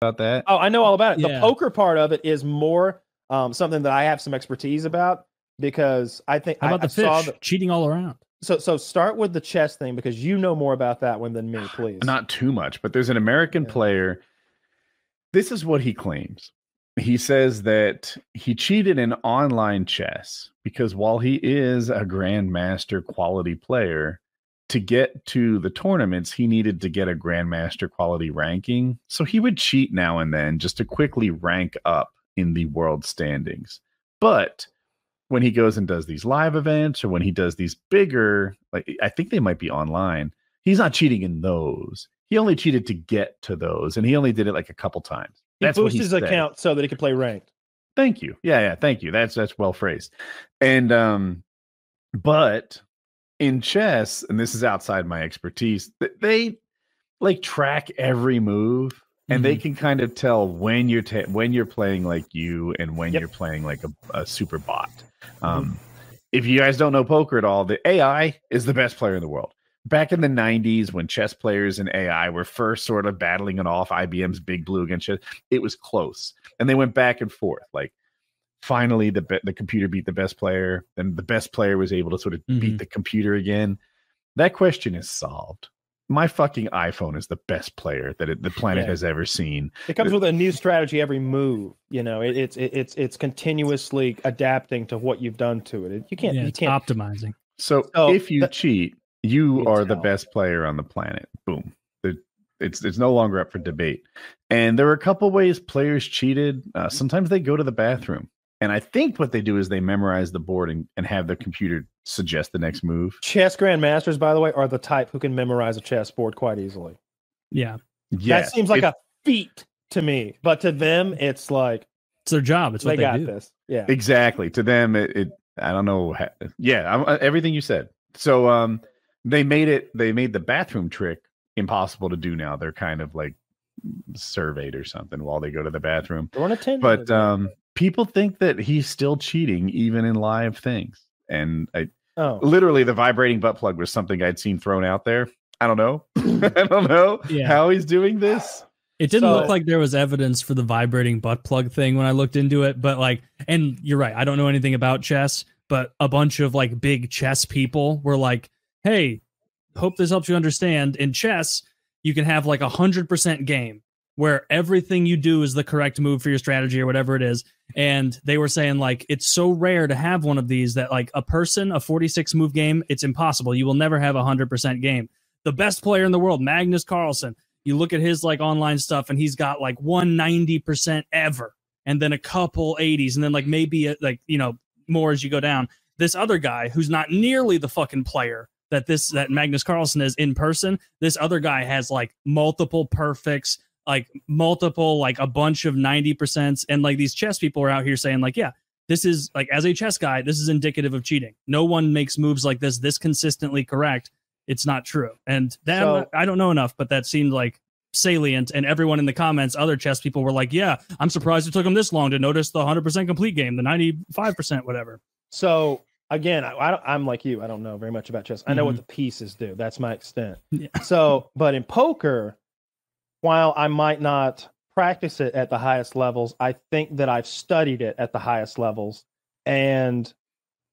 about that? Oh, I know all about it. Yeah. The poker part of it is more something that I have some expertise about, because I think How about the fish cheating all around? So start with the chess thing, because you know more about that one than me, please. Not too much, but there's an American player. This is what he claims. He says that he cheated in online chess because while he is a grandmaster quality player, to get to the tournaments, he needed to get a grandmaster quality ranking. So he would cheat now and then just to quickly rank up in the world standings. But when he goes and does these live events, or when he does these bigger, like I think they might be online, he's not cheating in those. He only cheated to get to those, and he only did it like a couple times. He boosted his account so that he could play ranked. Thank you. Yeah, thank you. That's well phrased. And but in chess, and this is outside my expertise, they like track every move, and they can kind of tell when you're playing like you and when you're playing like a super bot. If you guys don't know poker at all, the AI is the best player in the world. Back in the 90s, when chess players and AI were first sort of battling it off, IBM's Big Blue against chess, it was close. And they went back and forth. Like, finally, the computer beat the best player, and the best player was able to sort of beat the computer again. That question is solved. My fucking iPhone is the best player that the planet has ever seen. It comes with a new strategy every move. You know, it's continuously adapting to what you've done to it. You can't optimizing. So if you cheat, you are the best player on the planet. Boom. It's no longer up for debate. And there are a couple ways players cheated. Sometimes they go to the bathroom. And I think what they do is they memorize the board and have the computer suggest the next move. Chess grandmasters, by the way, are the type who can memorize a chessboard quite easily. Yeah. That seems like a feat to me. But to them, it's like... It's their job. It's what they got do. This. Yeah. Exactly. To them, I don't know. Everything you said. So they made the bathroom trick impossible to do now. They're kind of like surveyed or something while they go to the bathroom. But people think that he's still cheating even in live things. And literally the vibrating butt plug was something I'd seen thrown out there. I don't know. I don't know how he's doing this. It didn't look like there was evidence for the vibrating butt plug thing when I looked into it, but like, and you're right, I don't know anything about chess, but a bunch of like big chess people were like, hey, hope this helps you understand. In chess, you can have like 100% game where everything you do is the correct move for your strategy or whatever it is. And they were saying like, it's so rare to have one of these that like a 46 move game, it's impossible. You will never have 100% game. The best player in the world, Magnus Carlsen, you look at his like online stuff and he's got like 190% ever. And then a couple 80s. And then like maybe like, you know, more as you go down. This other guy who's not nearly the fucking player that Magnus Carlsen is in person. This other guy has like multiple perfects, like multiple, like a bunch of 90%. And like these chess people are out here saying like, yeah, this is like, as a chess guy, this is indicative of cheating. No one makes moves like this consistently correct. It's not true. And that I don't know enough, but that seemed like salient. And everyone in the comments, other chess people were like, yeah, I'm surprised it took him this long to notice the 100% complete game, the 95%, whatever. So again, I'm like you. I don't know very much about chess. I know what the pieces do. That's my extent. Yeah. So, but in poker, while I might not practice it at the highest levels, I think that I've studied it at the highest levels. And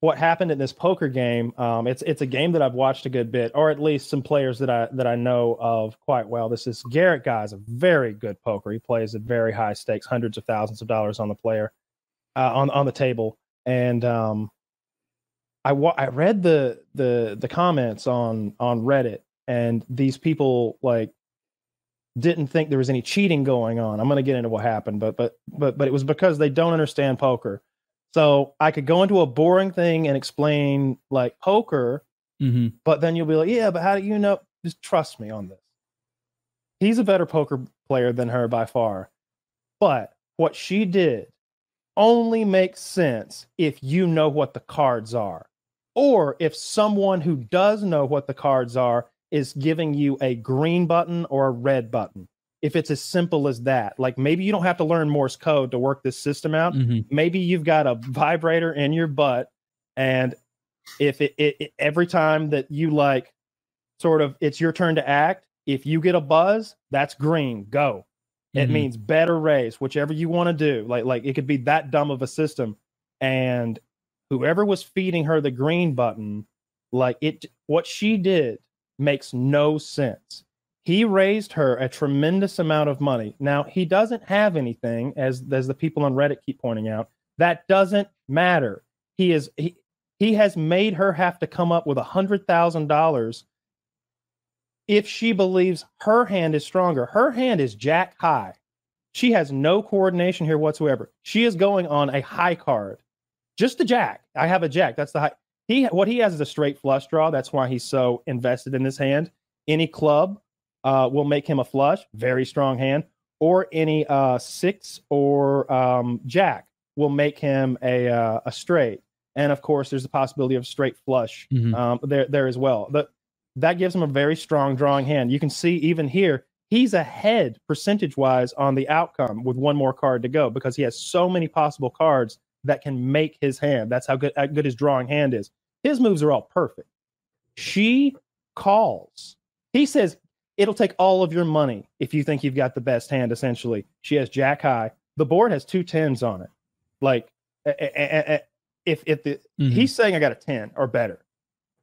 what happened in this poker game, it's a game that I've watched a good bit, or at least some players that I know of quite well. This is Garrett Guy, is a very good poker. He plays at very high stakes, hundreds of thousands of dollars on the player, on the table. And I read the comments on Reddit, and these people like didn't think there was any cheating going on. I'm going to get into what happened, but it was because they don't understand poker. So I could go into a boring thing and explain like poker, but then you'll be like, yeah, but how do you know? Just trust me on this. He's a better poker player than her by far. But what she did only makes sense if you know what the cards are. Or if someone who does know what the cards are is giving you a green button or a red button. If it's as simple as that, like maybe you don't have to learn Morse code to work this system out. Maybe you've got a vibrator in your butt, and if it every time that you like sort of it's your turn to act, if you get a buzz, that's green, go. It means better raise, whichever you want to do. Like it could be that dumb of a system. And whoever was feeding her the green button, what she did makes no sense. He raised her a tremendous amount of money. Now, he doesn't have anything, as the people on Reddit keep pointing out. That doesn't matter. He has made her have to come up with $100,000 if she believes her hand is stronger. Her hand is jack high. She has no coordination here whatsoever. She is going on a high card. Just the jack. I have a jack. That's the high. What he has is a straight flush draw. That's why he's so invested in this hand. Any club will make him a flush. Very strong hand. Or any 6 or jack will make him a straight. And of course, there's the possibility of straight flush there as well. That gives him a very strong drawing hand. You can see even here, he's ahead percentage-wise on the outcome with one more card to go because he has so many possible cards that can make his hand. That's how good his drawing hand is. His moves are all perfect. She calls. He says, it'll take all of your money if you think you've got the best hand, essentially. She has jack high. The board has 2 10s on it. Like, he's saying I got a 10 or better.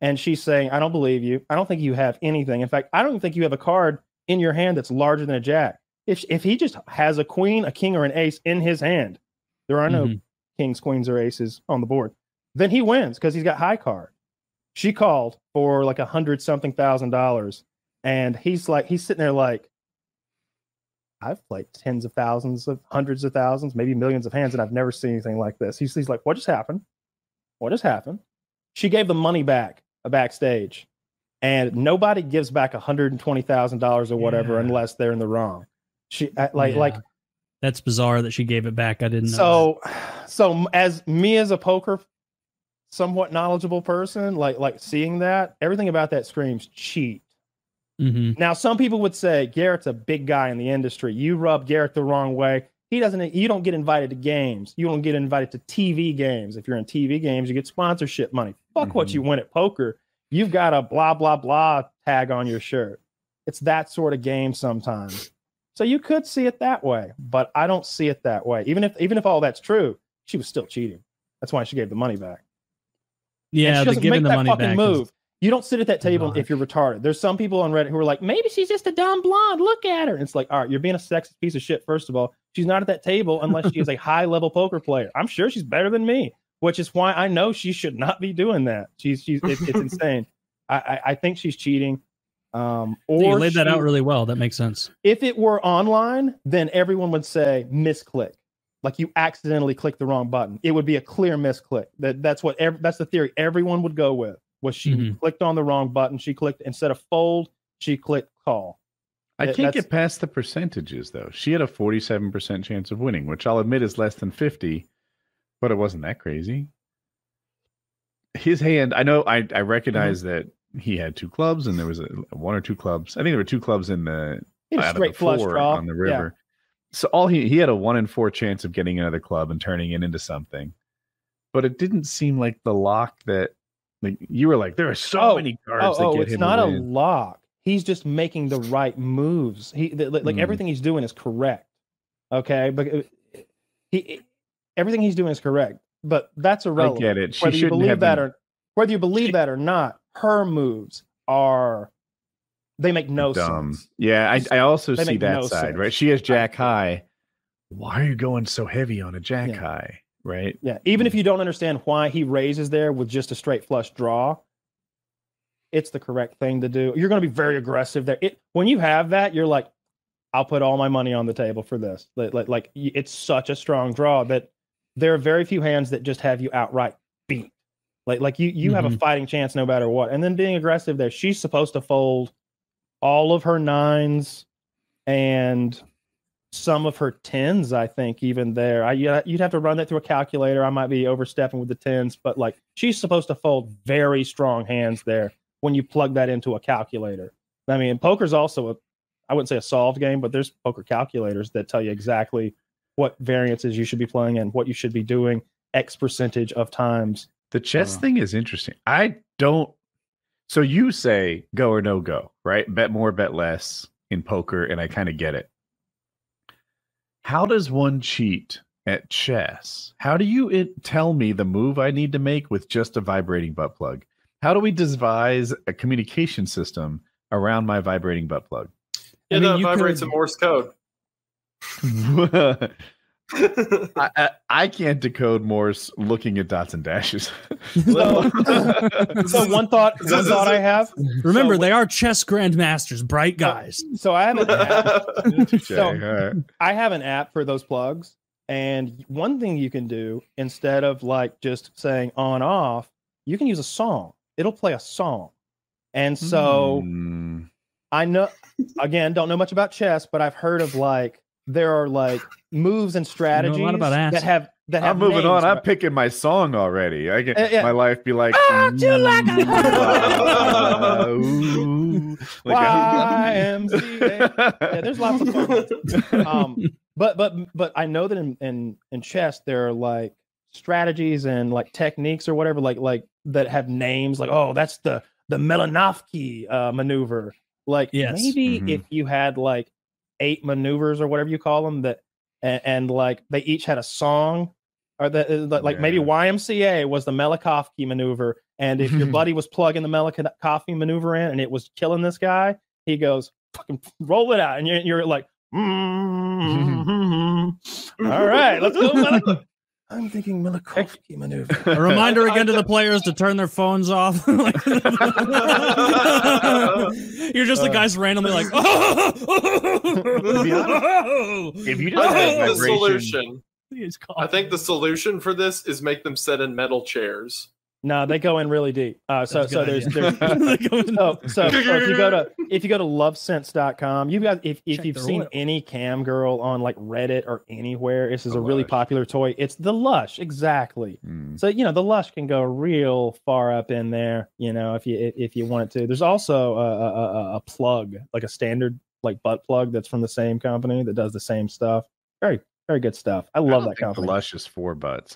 And she's saying, I don't believe you. I don't think you have anything. In fact, I don't even think you have a card in your hand that's larger than a jack. If he just has a queen, a king, or an ace in his hand, there are no kings, queens, or aces on the board, then he wins because he's got high card. She called for like $100,000. And he's sitting there like, I've played tens of thousands of hundreds of thousands, maybe millions of hands, and I've never seen anything like this. He's like, what just happened? What just happened? She gave the money back backstage, and nobody gives back $120,000 or whatever unless they're in the wrong. Like that's bizarre that she gave it back. I didn't know. So as a poker somewhat knowledgeable person, like seeing that, everything about that screams cheat. Now, some people would say Garrett's a big guy in the industry. You rub Garrett the wrong way. You don't get invited to games. You don't get invited to TV games. If you're in TV games, you get sponsorship money. Fuck what you win at poker. You've got a blah, blah, blah tag on your shirt. It's that sort of game sometimes. So you could see it that way, but I don't see it that way. Even if all that's true, she was still cheating. That's why she gave the money back. Yeah, the giving the money back move. You don't sit at that table if you're retarded. There's some people on Reddit who are like, maybe she's just a dumb blonde. Look at her. And it's like, all right, you're being a sexist piece of shit. First of all, she's not at that table unless she is a high-level poker player. I'm sure she's better than me, which is why I know she should not be doing that. It's insane. I think she's cheating. You laid that out really well. That makes sense. If it were online, then everyone would say misclick. Like you accidentally clicked the wrong button. It would be a clear misclick. That's the theory everyone would go with. Was she clicked on the wrong button? She clicked, instead of fold, she clicked call. I can't get past the percentages, though. She had a 47% chance of winning, which I'll admit is less than 50, but it wasn't that crazy. His hand, I know, I recognize that he had 2 clubs, and there was 1 or 2 clubs. I think there were 2 clubs in the straight flush draw on the river. Yeah. So he had a 1 in 4 chance of getting another club and turning it into something. But it didn't seem like the lock that. Like you were like, there are so many cards that get him. It's not a lock. He's just making the right moves. Everything he's doing is correct. Okay, but everything he's doing is correct. But that's irrelevant. I get it. Whether you believe that or not, her moves they make no sense. Yeah, I also see that side, right? She has jack high. Why are you going so heavy on a jack high? Right. Yeah. Even if you don't understand why he raises there with just a straight flush draw, it's the correct thing to do. You're going to be very aggressive there. When you have that, you're like, I'll put all my money on the table for this. Like it's such a strong draw that there are very few hands that just have you outright beat. Like you have a fighting chance no matter what. And then being aggressive there, she's supposed to fold all of her 9s and some of her 10s, I think, even there. You'd have to run that through a calculator. I might be overstepping with the 10s, but like she's supposed to fold very strong hands there when you plug that into a calculator. I mean, poker's also I wouldn't say a solved game, but there's poker calculators that tell you exactly what variances you should be playing and what you should be doing X percentage of times. The chess thing is interesting. So you say go or no go, right? Bet more, bet less in poker, and I kind of get it. how does one cheat at chess? How do you tell me the move I need to make with just a vibrating butt plug? How do we devise a communication system around my vibrating butt plug? Yeah, that vibrates in Morse code. I can't decode Morse looking at dots and dashes. So one thought I have. Remember, they are chess grandmasters, bright guys. So I have an app. Right. I have an app for those plugs, and one thing you can do instead of like just saying on off, you can use a song. It'll play a song, and so I know. Again, don't know much about chess, but I've heard of like there are like moves and strategies that have I'm moving names, on. right? I'm picking my song already. I can my life be like YMCA. Yeah, there's lots of fun. But I know that in chess there are like strategies and like techniques or whatever like that have names like, oh, that's the Melanovsky maneuver. Like maybe if you had like 8 maneuvers or whatever you call them that and like they each had a song, or like maybe YMCA was the Melakovsky maneuver, and if your buddy was plugging the Melakovsky maneuver in and it was killing this guy, he goes fucking roll it out, and you're like all right, let's go. I'm thinking Melakovsky maneuver. A reminder again to the players to turn their phones off. You're just the guys randomly like, if you just the solution, I think the solution for this is make them sit in metal chairs. No, they go in really deep. So if you go to lovesense.com, you guys, if you've seen any cam girl on like Reddit or anywhere, this is a really popular toy. It's the Lush, exactly. So the Lush can go real far up in there, if you want it to. There's also a plug, like a standard like butt plug that's from the same company that does the same stuff. Very, very good stuff. I love that company. The Lush is for butts.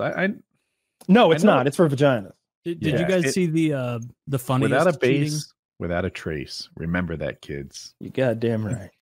No, it's not. It's for vaginas. Did you guys see the funniest without a cheating? base, without a trace? Remember that, kids. You goddamn right.